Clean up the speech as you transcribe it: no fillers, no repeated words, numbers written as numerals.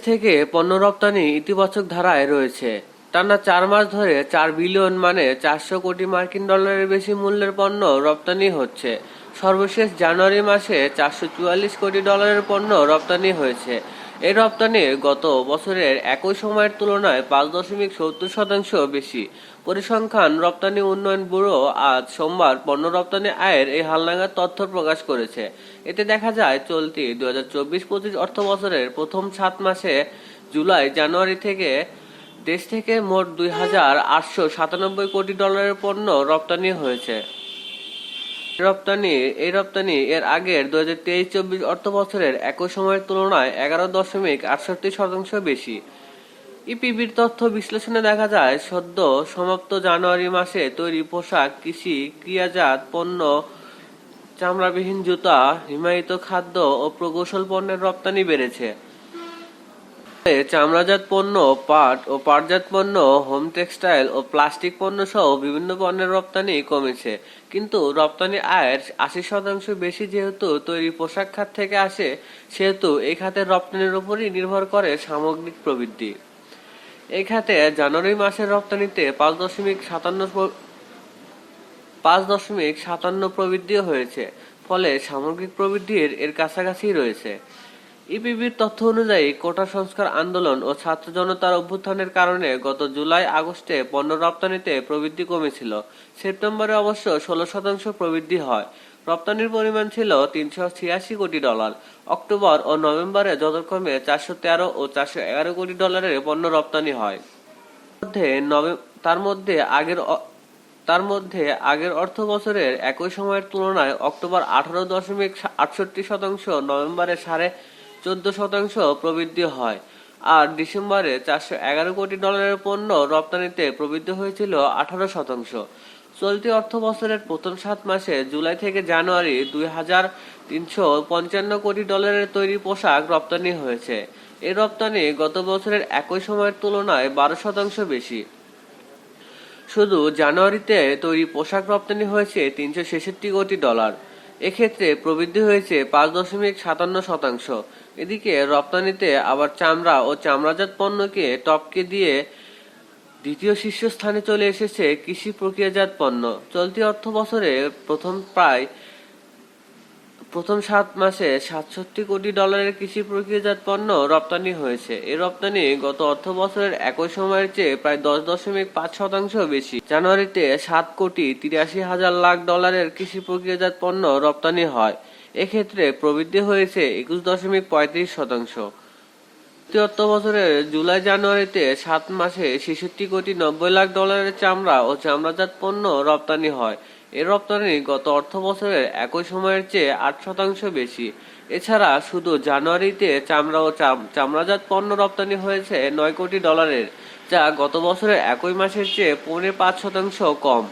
থেকে পণ্য রপ্তানি ইতিবাচক ধারায় রয়েছে। টানা 4 মাস ধরে 4 বিলিয়ন মানে 400 কোটি মার্কিন ডলারের বেশি মূল্যের পণ্য রপ্তানি হচ্ছে। সর্বশেষ জানুয়ারি মাসে 444 কোটি ডলারের পণ্য রপ্তানি হয়েছে। এই রপ্তানি গত বছরের একই সময়ের তুলনায় 5.70% বেশি। পরিসংখ্যান রপ্তানি উন্নয়ন ব্যুরো আজ সোমবার পণ্য রপ্তানি আয়ের এই হালনাগাদ তথ্য প্রকাশ করেছে। এতে দেখা যায় চলতি 2024-25 অর্থবছরের প্রথম 7 মাসে জুলাই জানুয়ারি থেকে দেশ থেকে মোট 2,897 কোটি ডলারের পণ্য রপ্তানি হয়েছে। এই রপ্তানি এর আগের 2023-24 অর্থবছরের একই সময়ের তুলনায় 11.68% বেশি। ইপিবির তথ্য বিশ্লেষণে দেখা যায় সদ্য সমাপ্ত জানুয়ারি মাসে তৈরি পোশাক, কৃষি, ক্রিয়াজাত পণ্য, চামড়াবিহীন জুতা, হিমায়িত খাদ্য ও প্রকৌশল পণ্যের রপ্তানি বেড়েছে। চামড়াজাত পণ্য, পাট ও পাটজাত পণ্য, হোম টেক্সটাইল ও প্লাস্টিক পণ্য সহ বিভিন্ন পণ্যের রপ্তানি কমেছে। কিন্তু রপ্তানি আয়ের 80% বেশি যেহেতু তৈরি পোশাক খাত থেকে আসে, সেহেতু এই খাতের রপ্তানির উপরই নির্ভর করে সামগ্রিক প্রবৃদ্ধি। এই খাতে জানুয়ারি মাসের রপ্তানিতে 5.57 প্রবৃদ্ধি হয়েছে, ফলে সামগ্রিক প্রবৃদ্ধির এর কাছাকাছি রয়েছে। ইপিবির তথ্য অনুযায়ী কোটা সংস্কার আন্দোলন ও ছাত্র জনতার অভ্যুত্থানের কারণে গত জুলাই-আগস্টে পণ্য রপ্তানিতে প্রবৃদ্ধি কমেছিল। সেপ্টেম্বরে অবশ্য 16% প্রবৃদ্ধি হয়। রপ্তানির পরিমাণ ছিল 386 কোটি ডলার। অক্টোবর ও নভেম্বরে যথাক্রমে 413 ও 411 কোটি ডলারের পণ্য রপ্তানি হয়। তার মধ্যে আগের অর্থ বছরের একই সময়ের তুলনায় অক্টোবর 18.68%, নভেম্বরে 14.5% প্রবৃদ্ধি হয়, আর ডিসেম্বরে 411 কোটি ডলারের পণ্য রপ্তানিতে প্রবৃদ্ধি হয়েছিল 18%। চলতি অর্থ বছরের প্রথম 7 মাসে জুলাই থেকে জানুয়ারি 2,355 কোটি ডলারের তৈরি পোশাক রপ্তানি হয়েছে। এই রপ্তানি গত বছরের একই সময়ের তুলনায় 12% বেশি। শুধু জানুয়ারিতে তৈরি পোশাক রপ্তানি হয়েছে 366 কোটি ডলার। এক্ষেত্রে প্রবৃদ্ধি হয়েছে 5.57%। এদিকে রপ্তানিতে আবার চামড়া ও চামড়াজাত পণ্যকে টপকে দিয়ে দ্বিতীয় শীর্ষস্থানে চলে এসেছে কৃষি প্রক্রিয়াজাত পণ্য। চলতি অর্থ বছরে প্রথম 7 মাসে 67 কোটি ডলারের কৃষি প্রক্রিয়াজাত পণ্য রপ্তানি হয়েছে। এই রপ্তানি গত অর্থ বছরের একই সময়ের চেয়ে প্রায় 10.5% বেশি। জানুয়ারিতে 7,83,00,000 ডলারের কৃষি প্রক্রিয়াজাত পণ্য রপ্তানি হয়। এক্ষেত্রে প্রবৃদ্ধি হয়েছে 21.35%। অর্থ বছরের জুলাই জানুয়ারিতে 7 মাসে 66,90,00,000 ডলারের চামড়া ও চামড়াজাত পণ্য রপ্তানি হয়। এর রপ্তানি গত অর্থ বছরের একই সময়ের চেয়ে 8% বেশি। এছাড়া শুধু জানুয়ারিতে চামড়া ও চামড়াজাত পণ্য রপ্তানি হয়েছে 9 কোটি ডলারের, যা গত বছরের একই মাসের চেয়ে 5.5% কম।